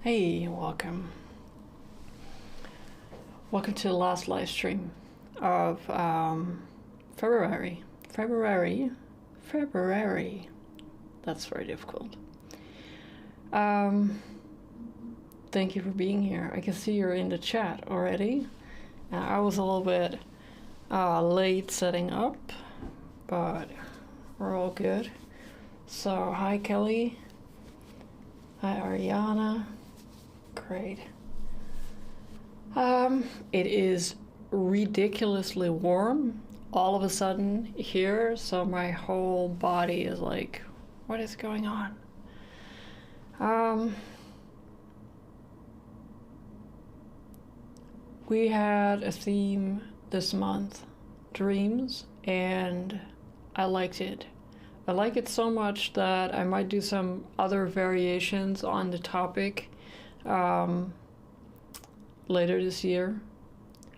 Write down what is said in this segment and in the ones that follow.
Hey, welcome. Welcome to the last live stream of February. February. That's very difficult. Thank you for being here. I can see you're in the chat already. I was a little bit late setting up, but we're all good. So, hi Kelly. Hi Ariana. Great. It is ridiculously warm all of a sudden here, so my whole body is like, what is going on? We had a theme this month, dreams, and I liked it. I like it so much that I might do some other variations on the topic later this year.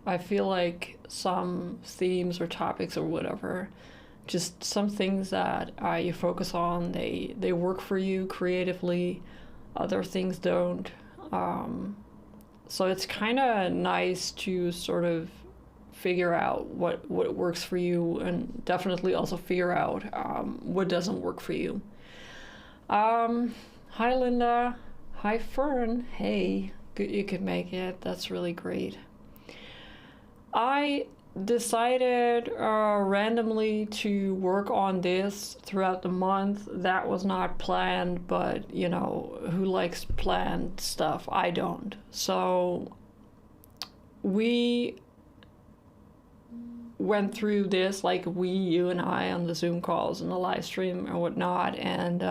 I feel like some themes or topics or whatever, just some things that you focus on, they work for you creatively, other things don't. So it's kind of nice to sort of figure out what works for you, and definitely also figure out what doesn't work for you. Hi Linda. Hi Fern. Hey, good you could make it. That's really great. I decided randomly to work on this throughout the month. That was not planned, but you know, who likes planned stuff? I don't. So we went through this, like you and I, on the Zoom calls and the live stream and whatnot, and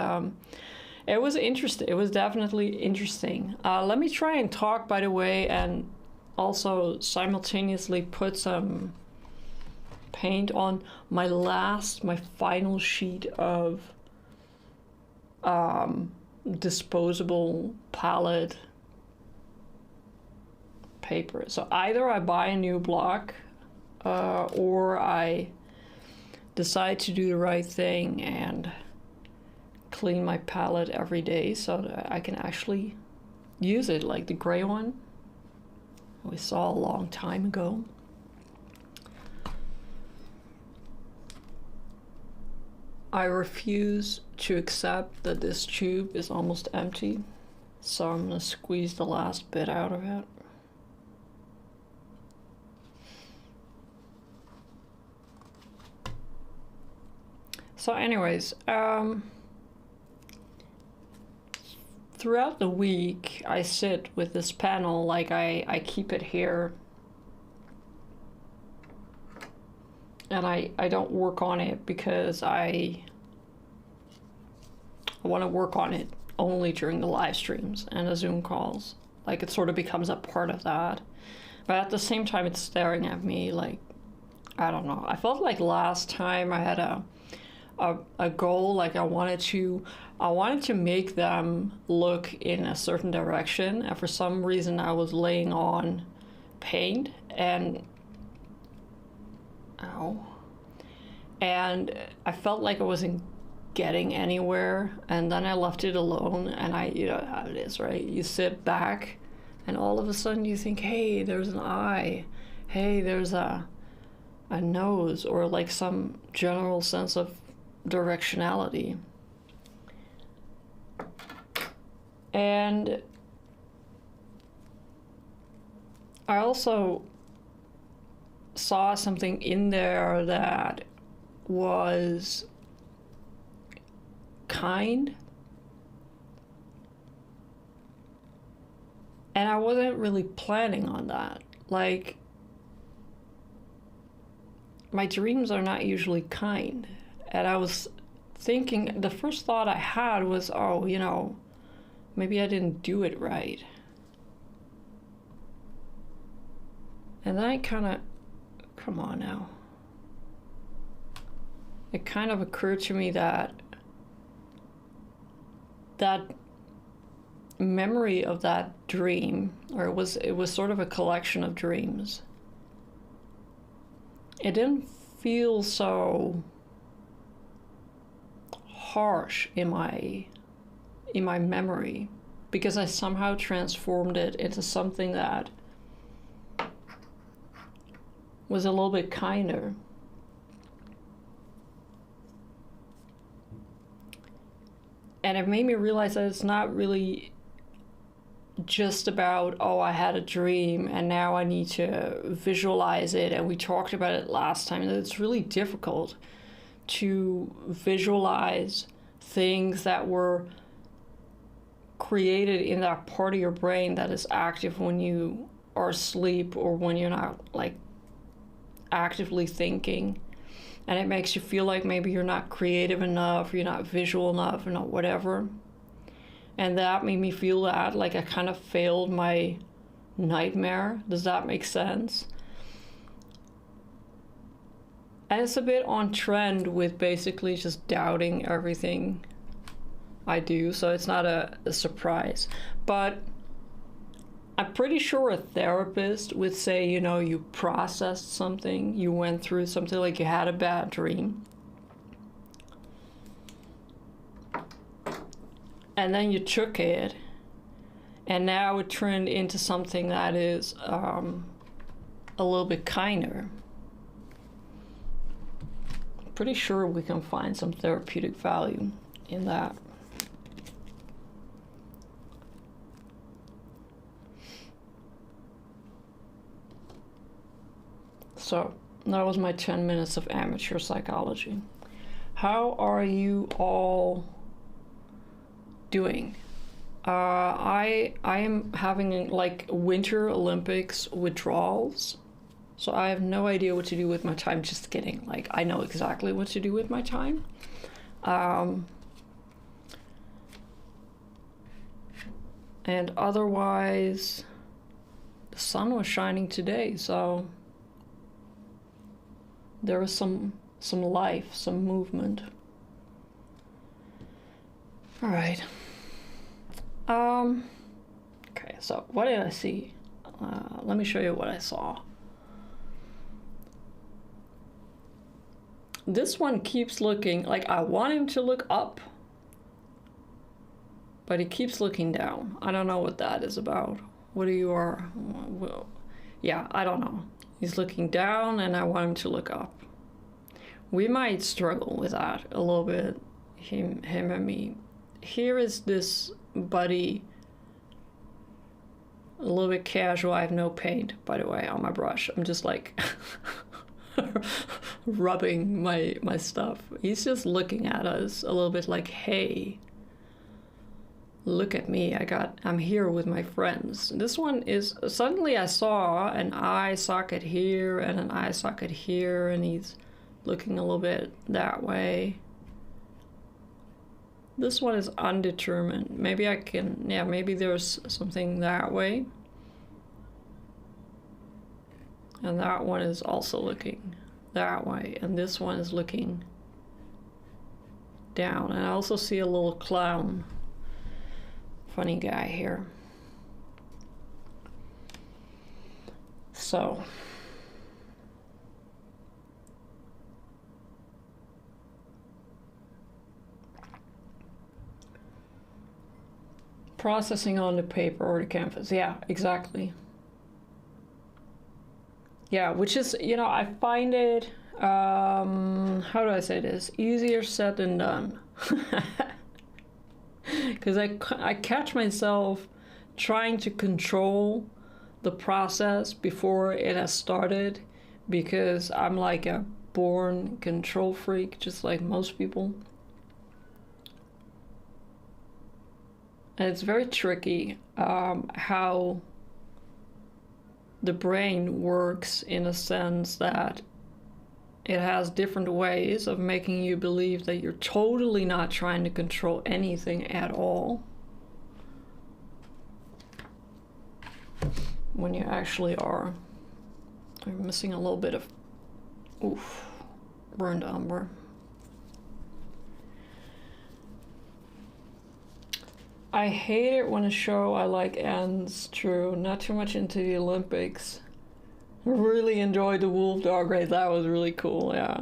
it was interesting. It was definitely interesting. Let me try and talk, by the way, and also simultaneously put some paint on my final sheet of disposable palette paper. So either I buy a new block or I decide to do the right thing and clean my palette every day so that I can actually use it, like the gray one we saw a long time ago. I refuse to accept that this tube is almost empty, so I'm gonna squeeze the last bit out of it. So anyways, throughout the week I sit with this panel, like I keep it here, and I don't work on it because I want to work on it only during the live streams and the Zoom calls. Like, it sort of becomes a part of that, but at the same time it's staring at me like, I don't know. I felt like last time I had a goal, like I wanted to make them look in a certain direction, and for some reason I was laying on paint and I felt like I wasn't getting anywhere, and then I left it alone, and you know how it is, right? You sit back and all of a sudden you think, hey, there's an eye, hey, there's a nose, or like some general sense of directionality. And I also saw something in there that was kind, and I wasn't really planning on that. Like, my dreams are not usually kind. And I was thinking, the first thought I had was, oh, you know, maybe I didn't do it right. And then I kind of, come on now. It kind of occurred to me that memory of that dream, or it was sort of a collection of dreams. It didn't feel so harsh in my memory. because I somehow transformed it into something that was a little bit kinder. And it made me realize that it's not really just about, oh, I had a dream and now I need to visualize it. And we talked about it last time, that it's really difficult to visualize things that were created in that part of your brain that is active when you are asleep or when you're not like actively thinking. And it makes you feel like maybe you're not creative enough, you're not visual enough, or not whatever. And that made me feel that like I kind of failed my nightmare. Does that make sense? And it's a bit on trend with basically just doubting everything I do, so it's not a surprise. But I'm pretty sure a therapist would say, you know, you processed something, you went through something, like you had a bad dream. And then you took it, and now it turned into something that is a little bit kinder. Pretty sure we can find some therapeutic value in that. So that was my 10 minutes of amateur psychology. How are you all doing? I am having like Winter Olympics withdrawals. So I have no idea what to do with my time. Just kidding. Like, I know exactly what to do with my time. And otherwise, the sun was shining today, so there was some life, some movement. All right. Okay, so what did I see? Let me show you what I saw. This one keeps looking like I want him to look up, but he keeps looking down. I don't know what that is about. What are you are? Well, yeah, I don't know. He's looking down and I want him to look up. We might struggle with that a little bit, him and me. Here is this buddy, a little bit casual. I have no paint, by the way, on my brush. I'm just like rubbing my stuff. He's just looking at us a little bit like, hey, look at me, I'm here with my friends. This one is, suddenly I saw an eye socket here and an eye socket here, and he's looking a little bit that way. This one is undetermined. Maybe I can, yeah, maybe there's something that way. And that one is also looking that way. And this one is looking down. And I also see a little clown. Funny guy here. So. Processing on the paper or the canvas. Yeah, exactly. Yeah, which is, you know, I find it, how do I say this? Easier said than done. Because I catch myself trying to control the process before it has started, because I'm like a born control freak, just like most people. And it's very tricky how the brain works, in a sense that it has different ways of making you believe that you're totally not trying to control anything at all, when you actually are. I'm missing a little bit of, oof, burned umber. I hate it when a show I like ends. True, not too much into the Olympics. Really enjoyed the wolf dog race. That was really cool, yeah.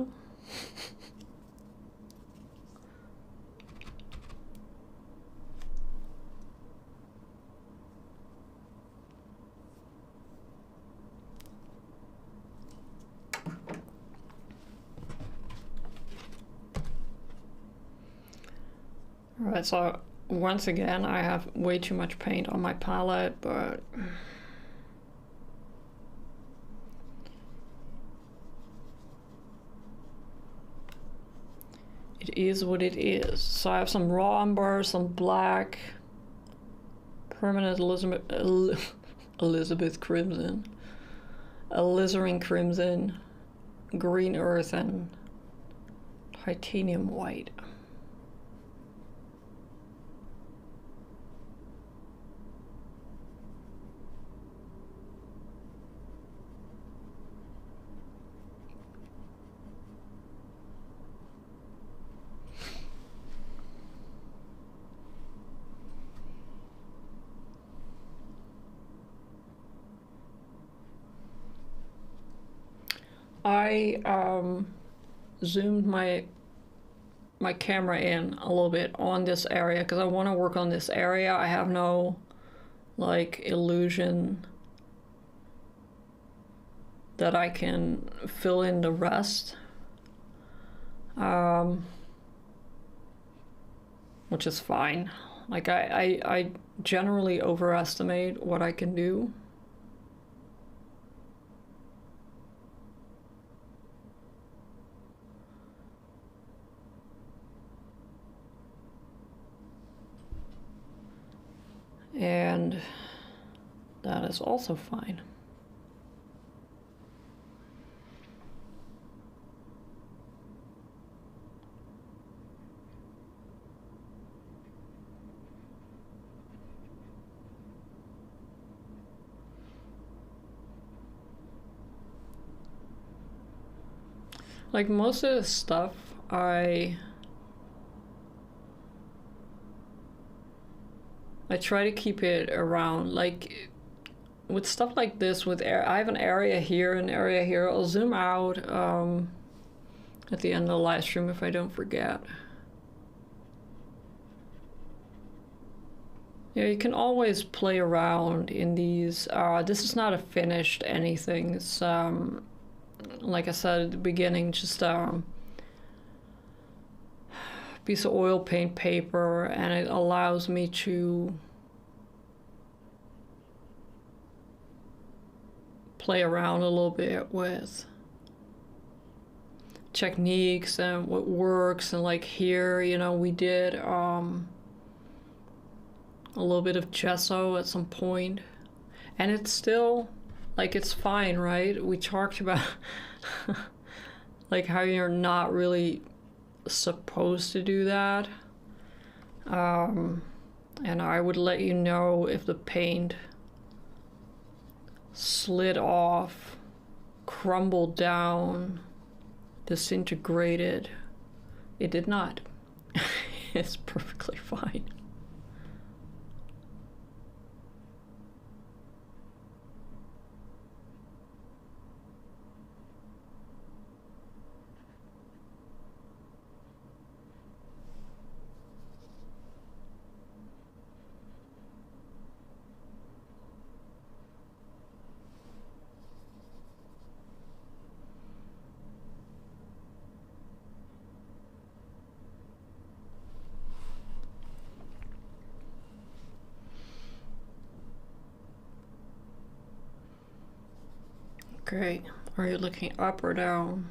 Alright, so once again, I have way too much paint on my palette, but it is what it is. So I have some raw umber, some black, permanent Elizabeth crimson, alizarin crimson, green earth, and titanium white. I zoomed my camera in a little bit on this area because I want to work on this area. I have no like illusion that I can fill in the rest, which is fine. Like I generally overestimate what I can do. And that is also fine. Like most of the stuff I try to keep it around, like with stuff like this, with I have an area here, an area here. I'll zoom out at the end of the live stream if I don't forget. Yeah, you can always play around in these. This is not a finished anything. It's like I said at the beginning, just piece of oil paint paper, and it allows me to play around a little bit with techniques and what works. And like here, you know, we did a little bit of gesso at some point, and it's still like it's fine, right? We talked about like how you're not really supposed to do that, and I would let you know if the paint slid off, crumbled down, disintegrated. It did not. It's perfectly fine. Great. Are you looking up or down?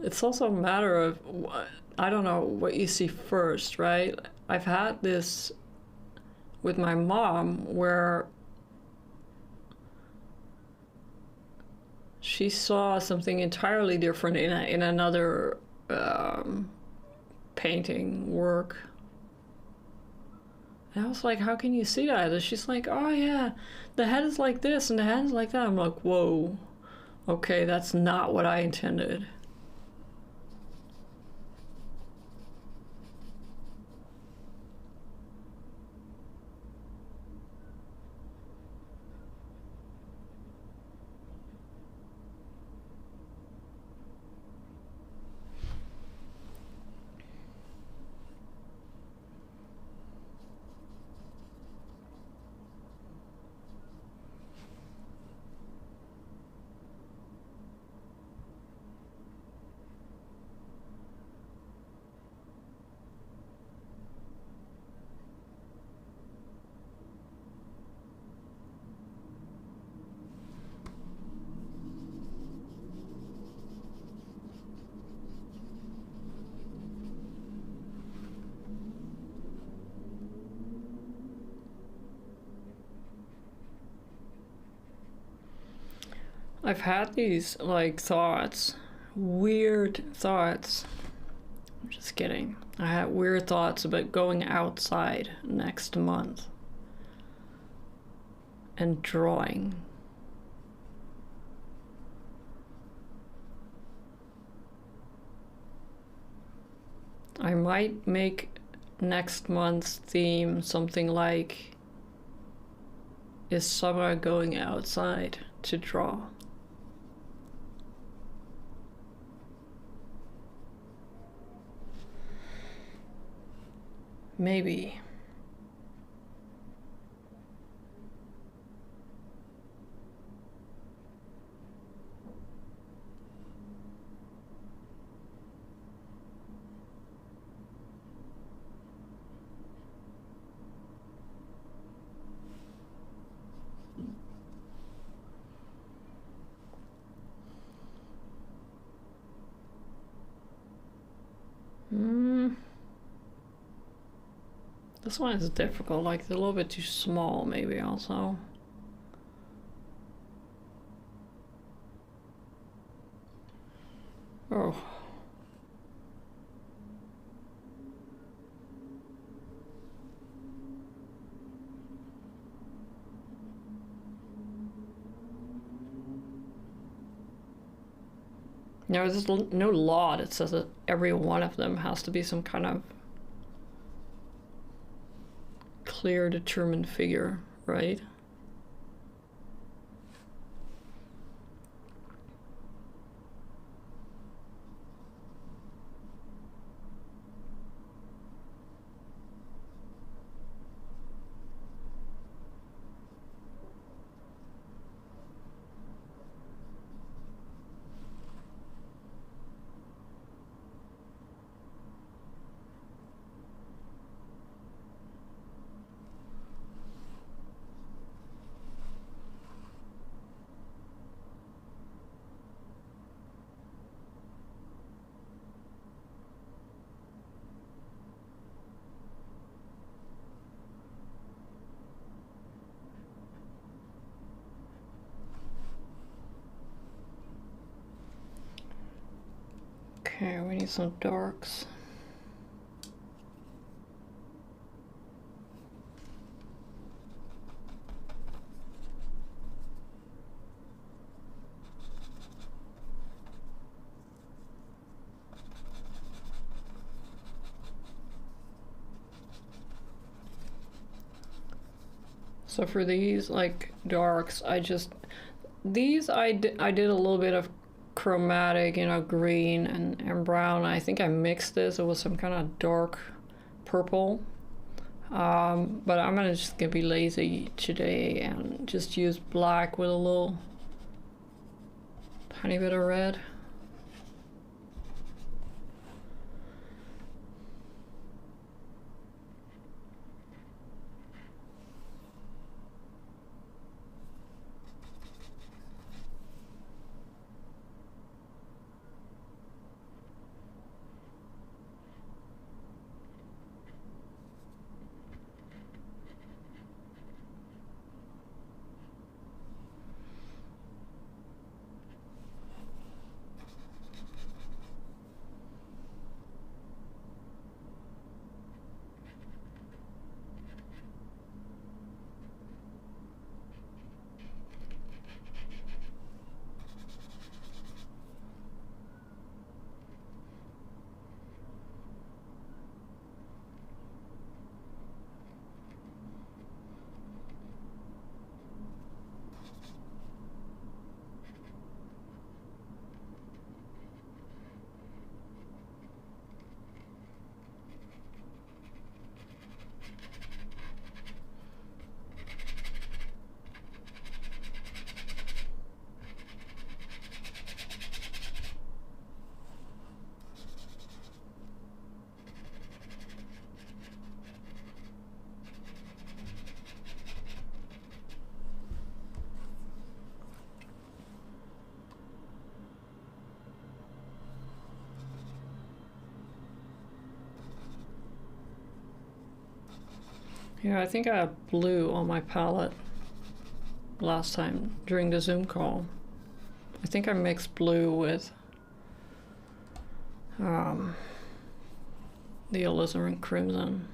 It's also a matter of what, I don't know, what you see first, right? I've had this with my mom where she saw something entirely different in another painting work. And I was like, how can you see that? And she's like, oh yeah, the head is like this and the head is like that. I'm like, whoa, okay, that's not what I intended. I've had these like thoughts, weird thoughts. I'm just kidding. I had weird thoughts about going outside next month and drawing. I might make next month's theme something like, is summer going outside to draw? Maybe. This one is difficult, like it's a little bit too small maybe also. Oh. No, there's no law that says that every one of them has to be some kind of clear, determined figure, right? Okay, we need some darks. So for these like darks, I did a little bit of chromatic, you know, green and brown. I think I mixed this. It was some kind of dark purple. But I'm just gonna be lazy today and just use black with a little tiny bit of red. Yeah, I think I had blue on my palette last time during the Zoom call. I think I mixed blue with the alizarin crimson.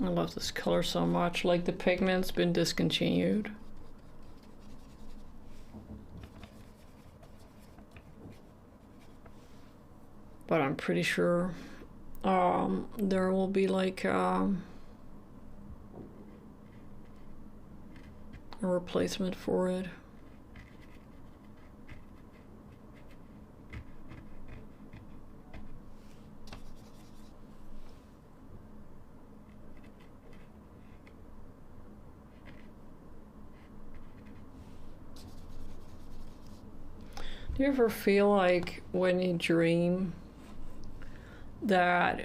I love this color so much. Like, the pigment's been discontinued. But I'm pretty sure there will be like a replacement for it. Do you ever feel like when you dream that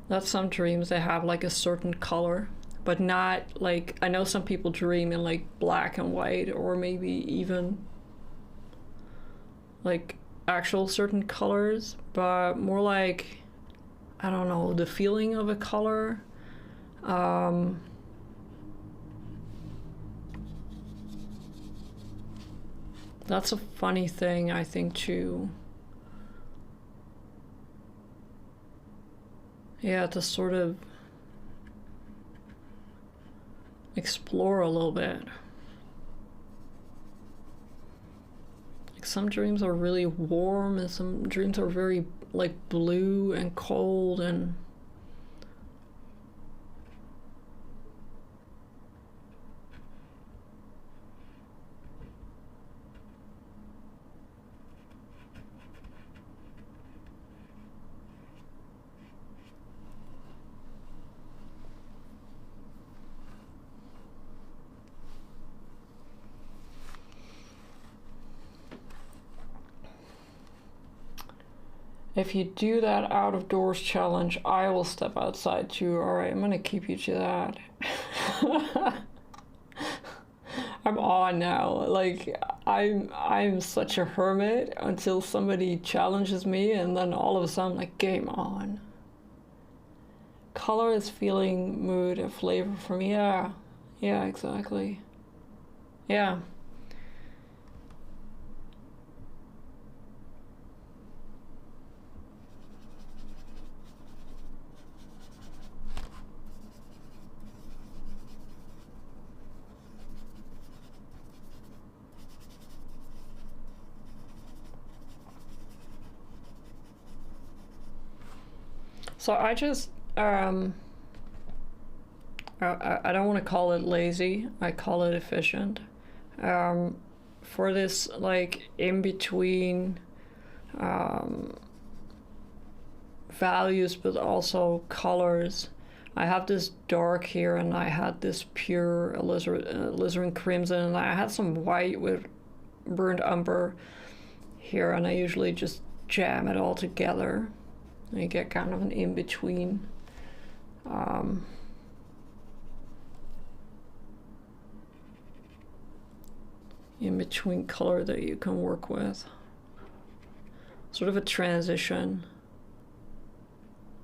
that some dreams they have like a certain color, but not like, I know some people dream in like black and white, or maybe even like actual certain colors, but more like, I don't know, the feeling of a color. That's a funny thing, I think, too. Yeah, to sort of explore a little bit. Like, some dreams are really warm, and some dreams are very like blue and cold, and if you do that out of doors challenge, I will step outside too. All right, I'm gonna keep you to that. I'm on now. Like, I'm such a hermit until somebody challenges me, and then all of a sudden, like, game on. Color is feeling, mood, and flavor for me. Yeah, yeah, exactly. Yeah. So I just, I don't want to call it lazy, I call it efficient. For this, like, in between values, but also colors, I have this dark here, and I had this pure alizarin crimson, and I had some white with burnt umber here, and I usually just jam it all together. And you get kind of an in-between. In-between color that you can work with. Sort of a transition,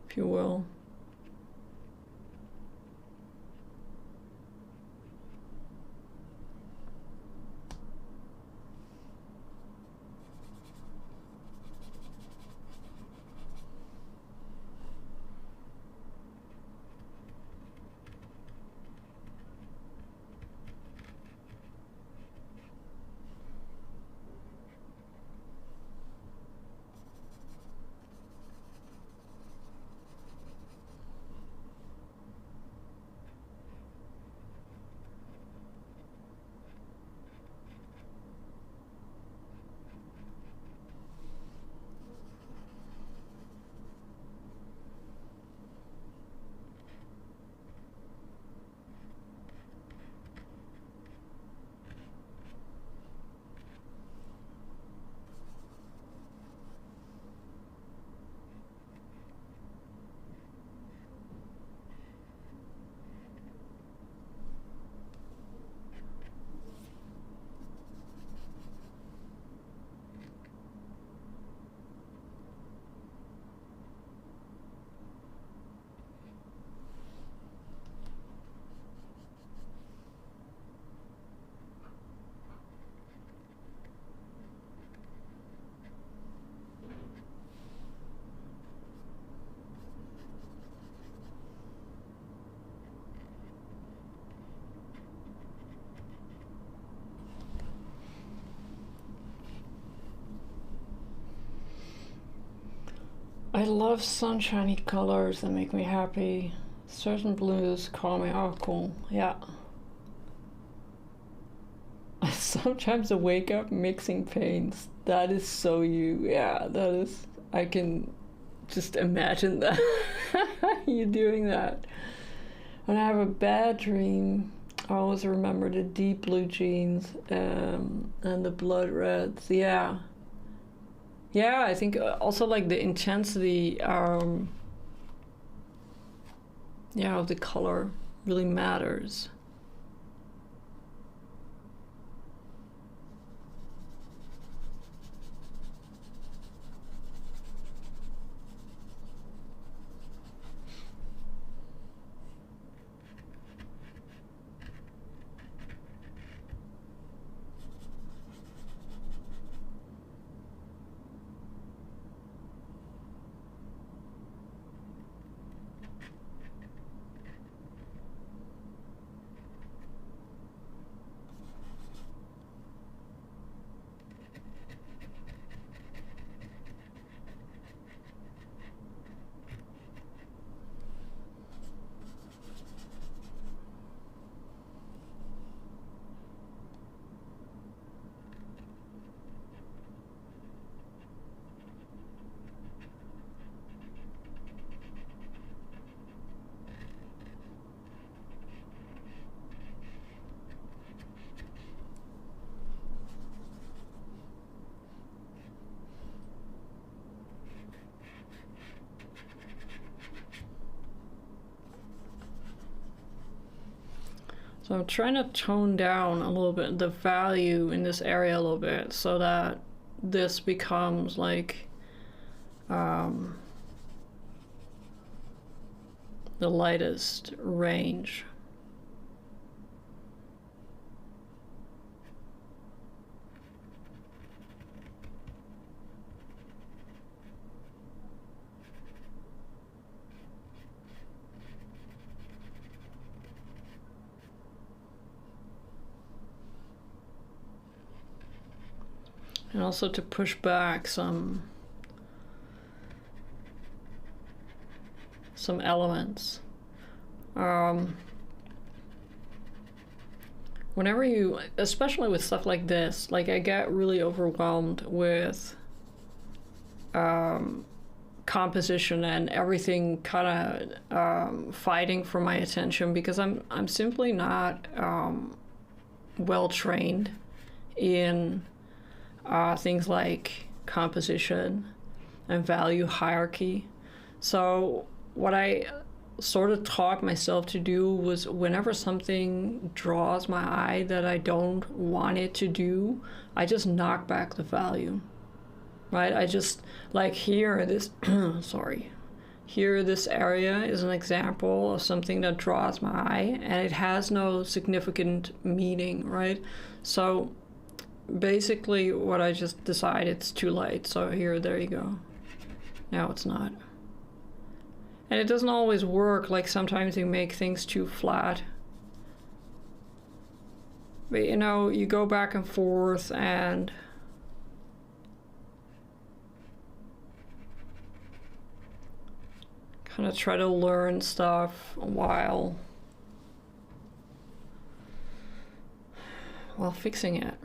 if you will. I love sunshiny colors that make me happy. Certain blues call me, oh cool, yeah. Sometimes I wake up mixing paints. That is so you, yeah, that is, I can just imagine that, you doing that. When I have a bad dream, I always remember the deep blue jeans and the blood reds, yeah. Yeah, I think also like the intensity, yeah, of the color really matters. So I'm trying to tone down a little bit the value in this area a little bit so that this becomes like the lightest range. And also to push back some elements. Whenever you, especially with stuff like this, like I get really overwhelmed with composition and everything kind of fighting for my attention because I'm simply not well trained in things like composition and value hierarchy. So what I sort of taught myself to do was whenever something draws my eye that I don't want it to do, I just knock back the value, right? I just, like here, this, sorry, here this area is an example of something that draws my eye and it has no significant meaning, right? So basically what I just decided, it's too light, so here, there you go. Now it's not. And it doesn't always work, like sometimes you make things too flat. But you know, you go back and forth and kind of try to learn stuff while fixing it.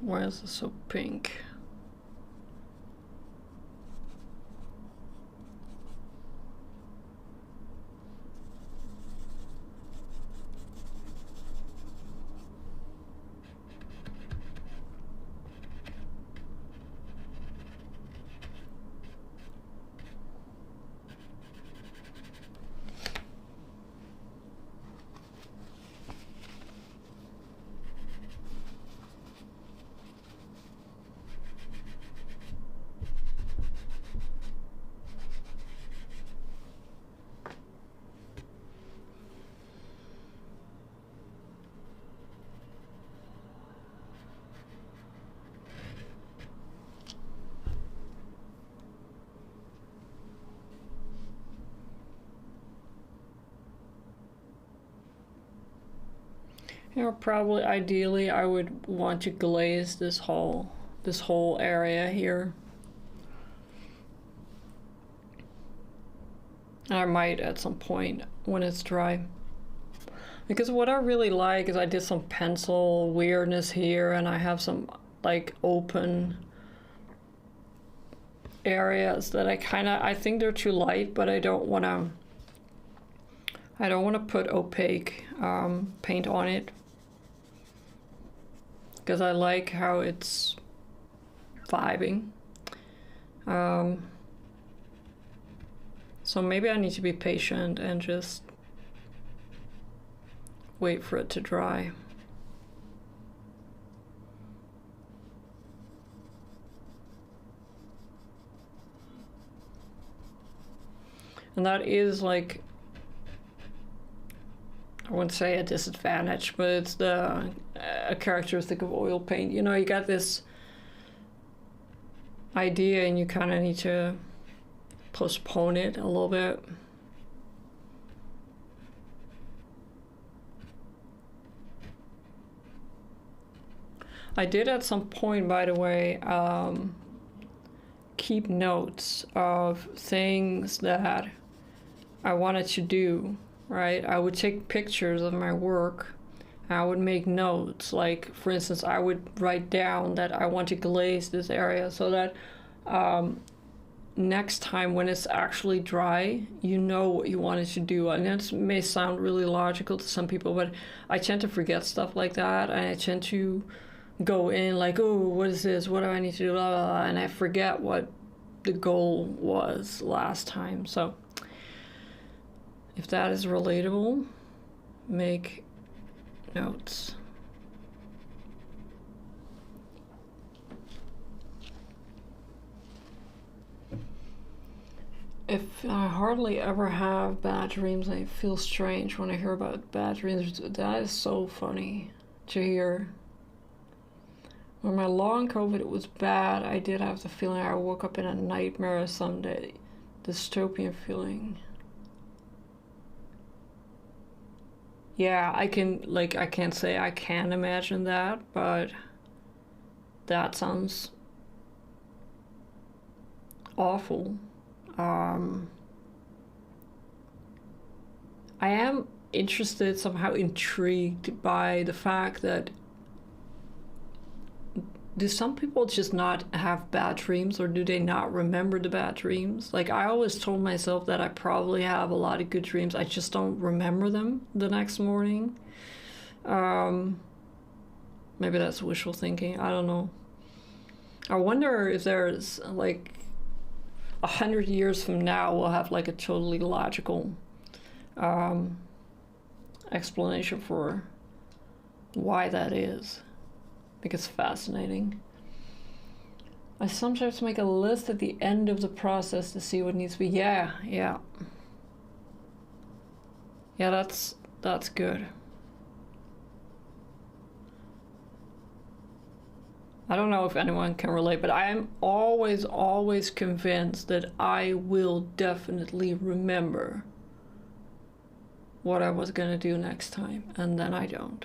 Why is this so pink? You know, probably ideally I would want to glaze this whole area here. I might at some point when it's dry. Because what I really like is I did some pencil weirdness here, and I have some like open areas that I think they're too light, but I don't want to put opaque paint on it, because I like how it's vibing. So maybe I need to be patient and just wait for it to dry. And that is like, I wouldn't say a disadvantage, but it's a characteristic of oil paint. You know, you got this idea and you kind of need to postpone it a little bit. I did at some point, by the way, keep notes of things that I wanted to do, right? I would take pictures of my work. I would make notes, like, for instance, I would write down that I want to glaze this area so that next time when it's actually dry, you know what you wanted to do. And that may sound really logical to some people, but I tend to forget stuff like that, and I tend to go in like, oh, what is this? What do I need to do? Blah, blah, blah, and I forget what the goal was last time. So if that is relatable, make notes. If I hardly ever have bad dreams, I feel strange when I hear about bad dreams. That is so funny to hear. When my long COVID, it was bad. I did have the feeling I woke up in a nightmare someday. Dystopian feeling. Yeah, I can't say I can imagine that, but that sounds awful. I am interested, somehow intrigued by the fact that, do some people just not have bad dreams, or do they not remember the bad dreams? Like, I always told myself that I probably have a lot of good dreams, I just don't remember them the next morning. Maybe that's wishful thinking, I don't know. I wonder if there's like 100 years from now we'll have like a totally logical explanation for why that is. I think it's fascinating. I sometimes make a list at the end of the process to see what needs to be. Yeah, that's good. I don't know if anyone can relate, but I am always convinced that I will definitely remember what I was gonna do next time, and then I don't.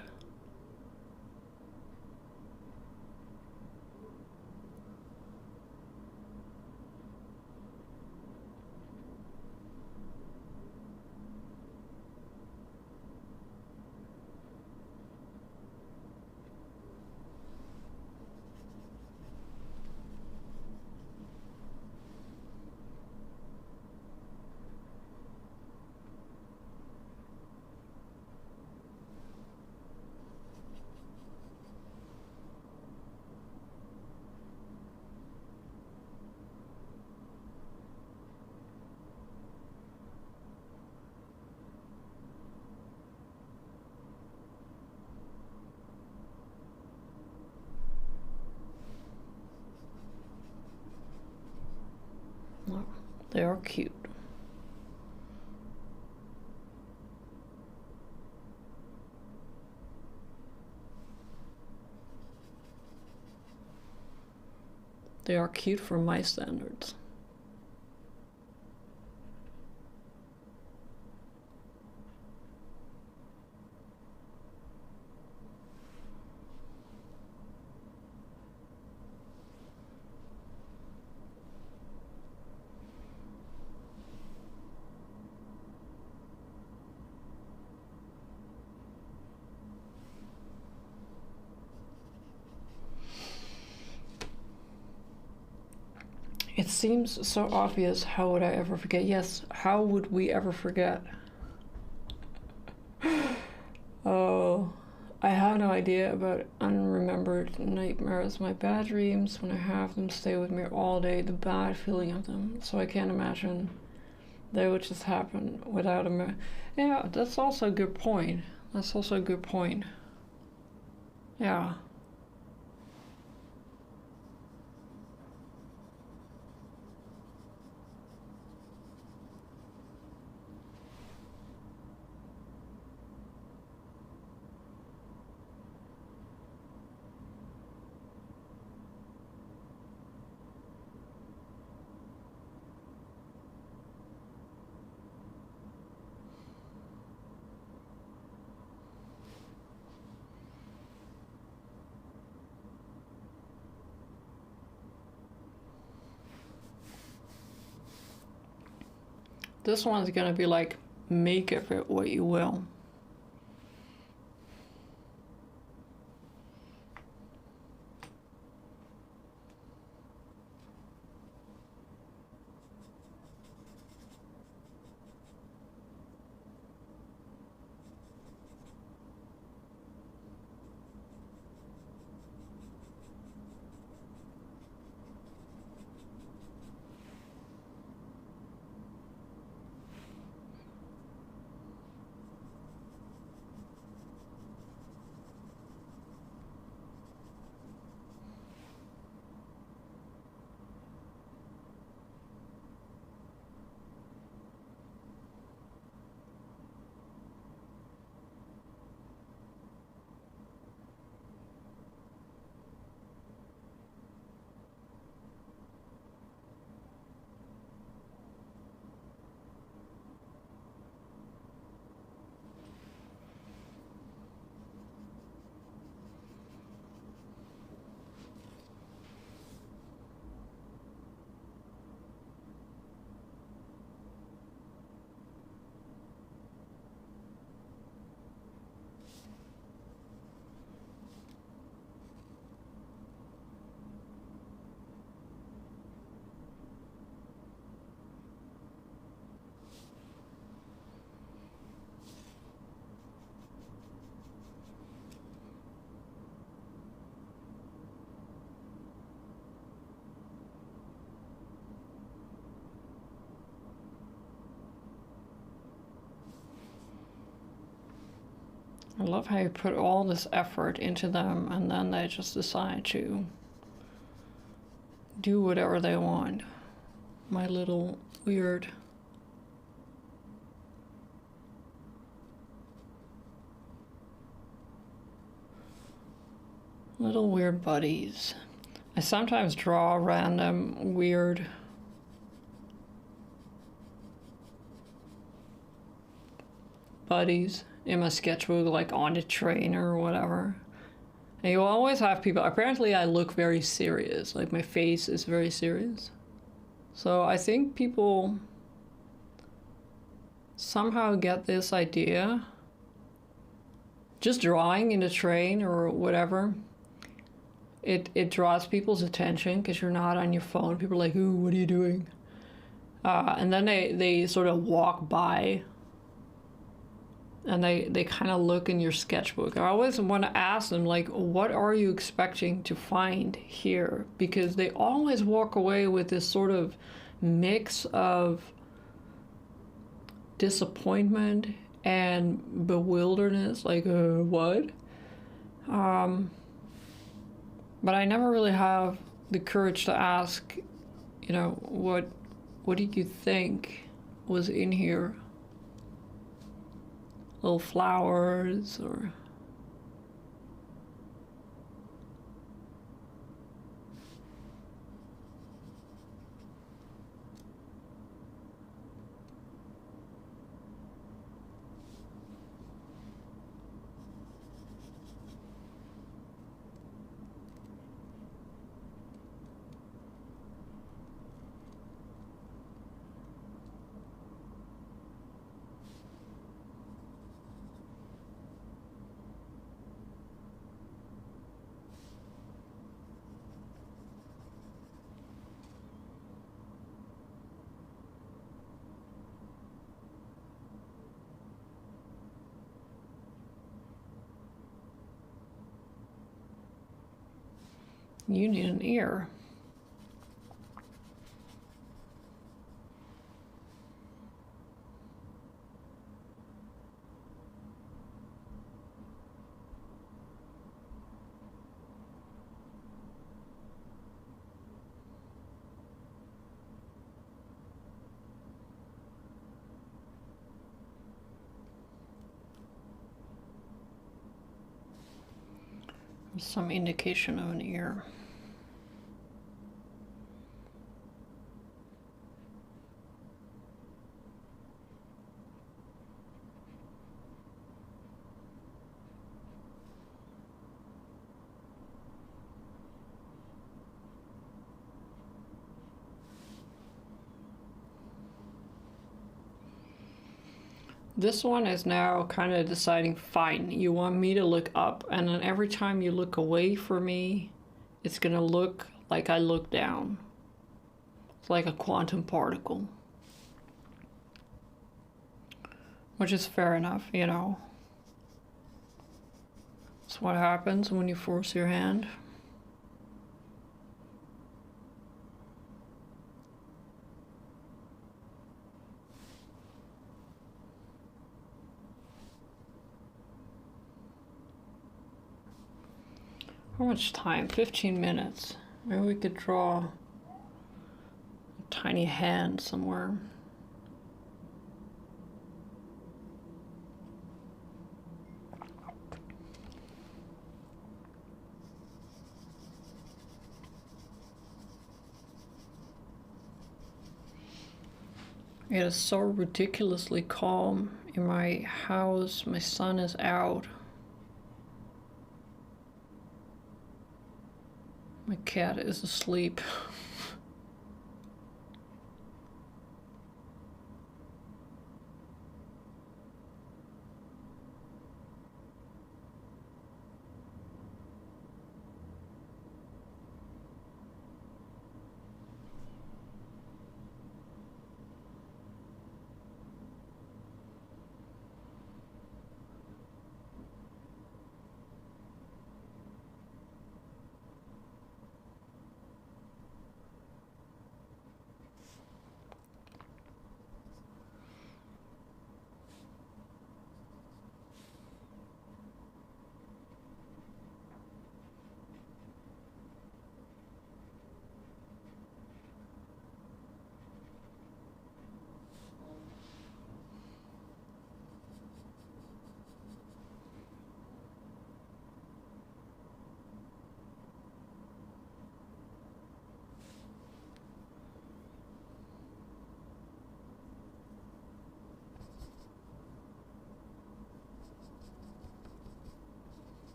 Well, they are cute. They are cute for my standards. It seems so obvious. How would I ever forget? Yes, how would we ever forget? Oh, I have no idea about unremembered nightmares. My bad dreams, when I have them, stay with me all day, the bad feeling of them. So I can't imagine they would just happen without a... Yeah, that's also a good point. That's also a good point. Yeah. This one's gonna be like, make of it what you will. I love how you put all this effort into them and then they just decide to do whatever they want. My little weird... little weird buddies. I sometimes draw random weird buddies in my sketchbook, like on the train or whatever. And you always have people... Apparently I look very serious, like my face is very serious. So I think people somehow get this idea. Just drawing in the train or whatever, it draws people's attention because you're not on your phone. People are like, ooh, what are you doing? And then they sort of walk by and they kind of look in your sketchbook. I always want to ask them, like, what are you expecting to find here? Because they always walk away with this sort of mix of disappointment and bewilderness, like, what? But I never really have the courage to ask, you know, what did you think was in here? Little flowers or... You need an ear. Some indication of an ear. This one is now kind of deciding, fine, you want me to look up, and then every time you look away from me, it's gonna look like I look down. It's like a quantum particle. Which is fair enough, you know. That's what happens when you force your hand. How much time? 15 minutes. Maybe we could draw a tiny hand somewhere. It is so ridiculously calm in my house. My son is out. My cat is asleep.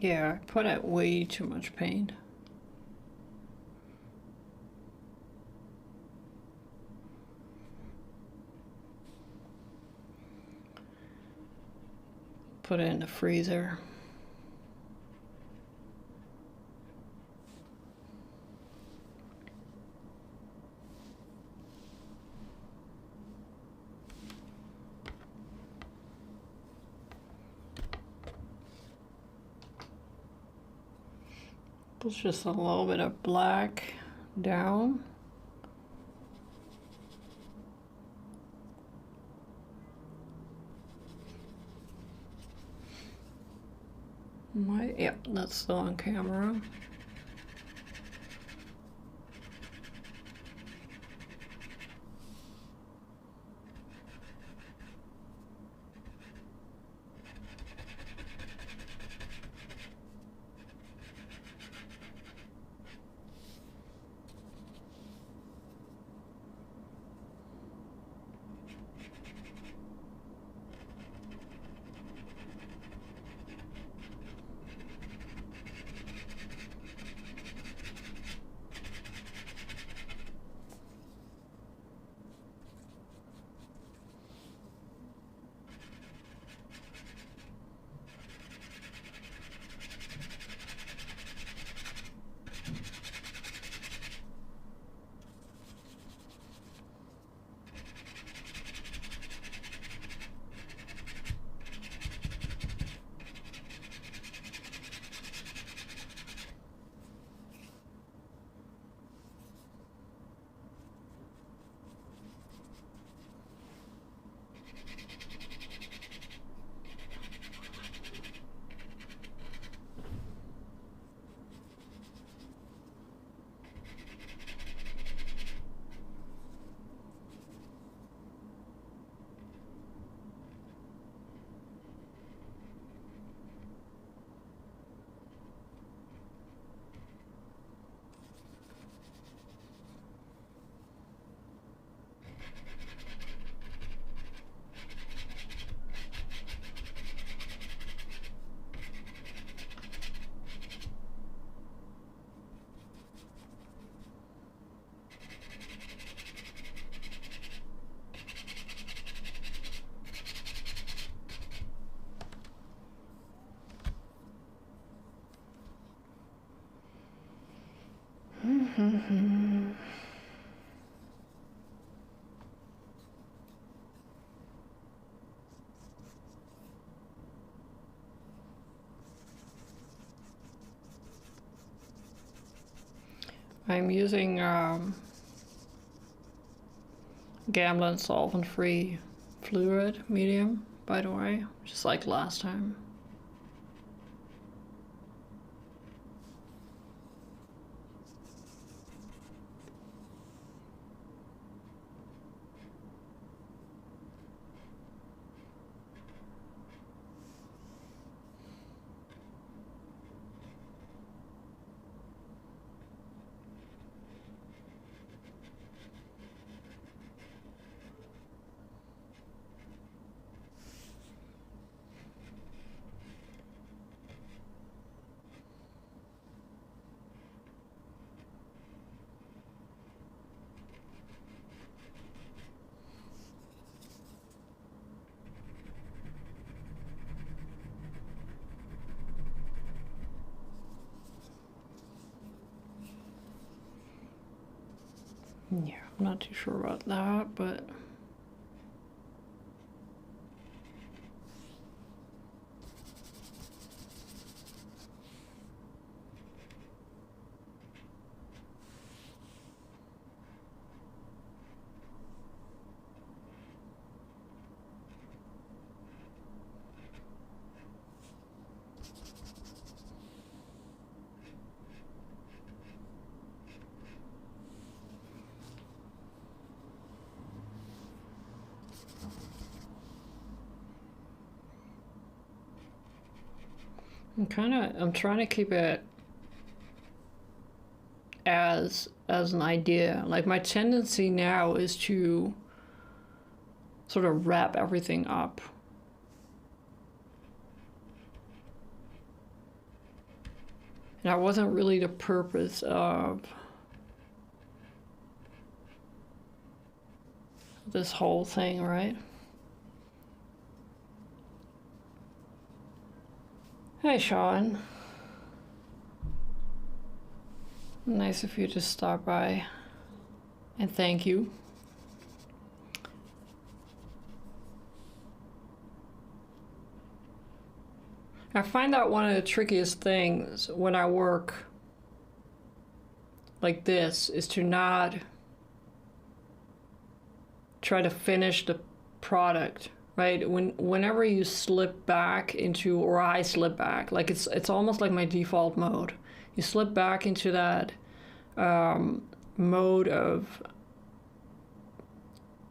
Yeah, I put out way too much paint. Put it in the freezer. It's just a little bit of black down. Yep, that's still on camera. I'm using Gamblin solvent-free fluid medium, by the way, just like last time. Yeah, I'm not too sure about that, but I'm trying to keep it as an idea. Like, my tendency now is to sort of wrap everything up. And that wasn't really the purpose of this whole thing, right? Hey, Sean. Nice of you to stop by. And thank you. I find that one of the trickiest things when I work like this is to not try to finish the product, right? Whenever you slip back into, or I slip back, like it's almost like my default mode. You slip back into that mode of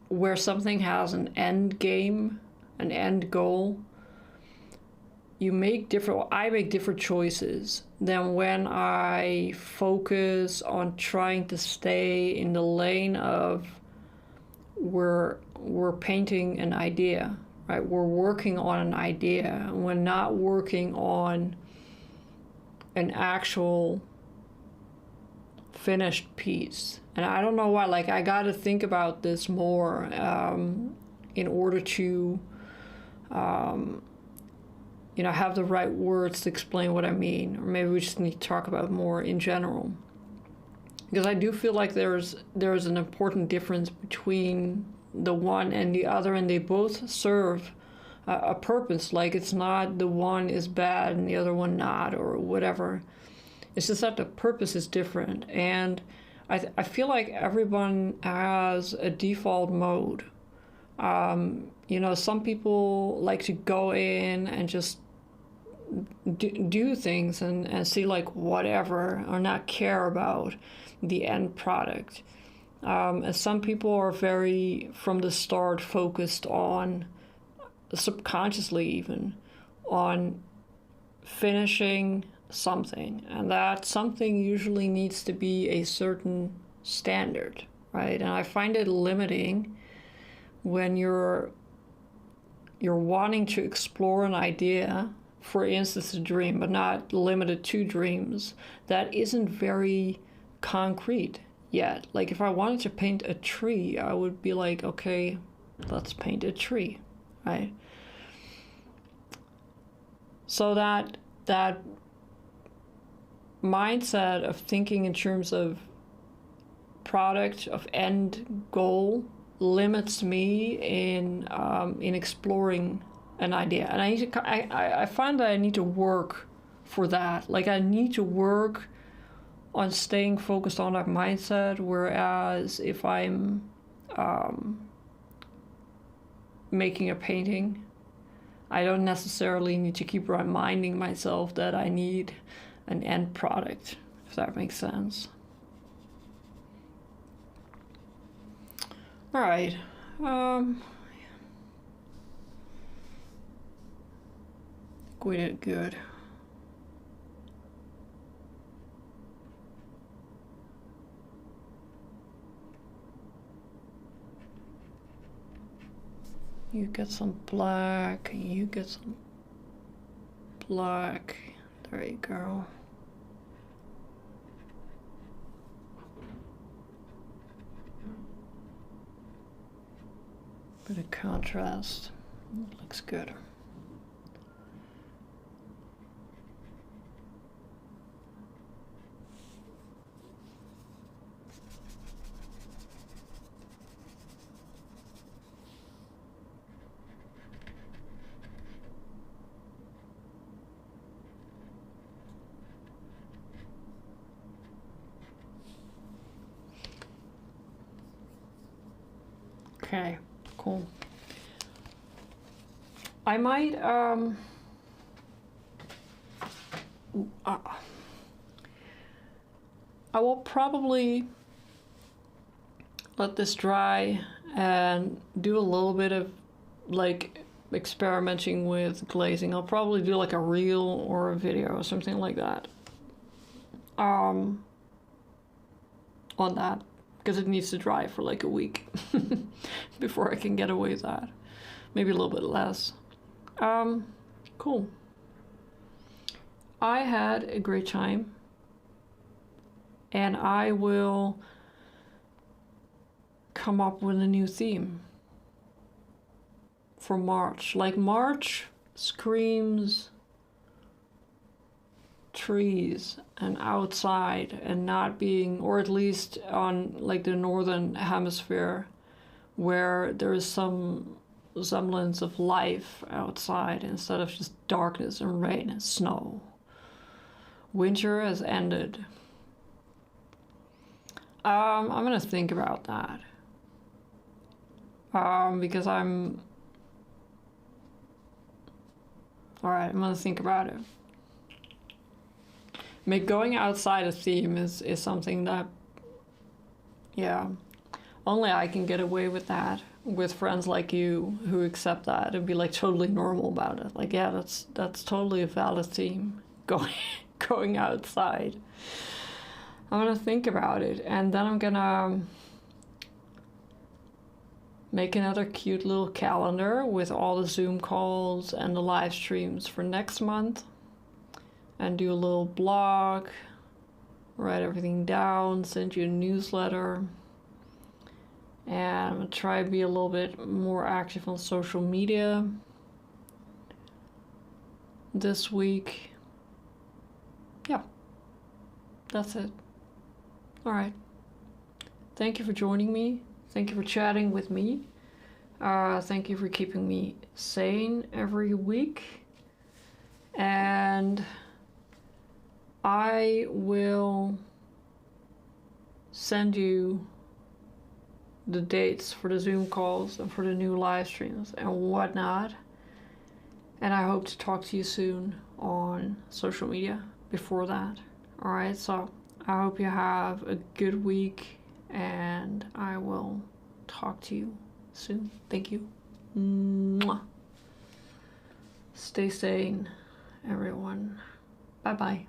where something has an end game, an end goal. I make different choices than when I focus on trying to stay in the lane of we're painting an idea, right? We're working on an idea. We're not working on an actual finished piece. And I don't know why, like, I got to think about this more in order to have the right words to explain what I mean. Or maybe we just need to talk about it more in general. Because I do feel like there's an important difference between the one and the other, and they both serve a purpose. Like, it's not the one is bad and the other one not, or whatever. It's just that the purpose is different. And I feel like everyone has a default mode. Some people like to go in and just do things and see like whatever, or not care about the end product. And some people are very, from the start, focused on, subconsciously even, on finishing something. And that something usually needs to be a certain standard, right? And I find it limiting when you're wanting to explore an idea, for instance, a dream, but not limited to dreams, that isn't very concrete yet. Like, if I wanted to paint a tree, I would be like, okay, let's paint a tree, right? So that mindset of thinking in terms of product, of end goal, limits me in exploring an idea. And I find that I need to work for that. Like, I need to work on staying focused on that mindset, whereas if I'm making a painting, I don't necessarily need to keep reminding myself that I need an end product, if that makes sense. All right. We did good. You get some black, you get some black. There you go. Bit of contrast. Looks good. Okay, cool. I might I will probably let this dry and do a little bit of like experimenting with glazing. I'll probably do like a reel or a video or something like that on that, because it needs to dry for like a week before I can get away with that. Maybe a little bit less. Cool. I had a great time, and I will come up with a new theme for March. Like, March screams trees and outside and not being, or at least on like the northern hemisphere, where there is some semblance of life outside instead of just darkness and rain and snow. Winter has ended. I'm gonna think about that. Because I'm gonna think about it. Going outside a theme is something that, yeah, only I can get away with that, with friends like you who accept that and be like totally normal about it. Like, yeah, that's totally a valid theme, going outside. I'm gonna think about it, and then I'm gonna make another cute little calendar with all the Zoom calls and the live streams for next month, and do a little blog, write everything down, send you a newsletter, and I'm gonna try to be a little bit more active on social media this week. Yeah, that's it. All right. Thank you for joining me. Thank you for chatting with me. Thank you for keeping me sane every week. And I will send you the dates for the Zoom calls and for the new live streams and whatnot. And I hope to talk to you soon on social media before that. All right, so I hope you have a good week, and I will talk to you soon. Thank you. Mwah. Stay sane, everyone. Bye-bye.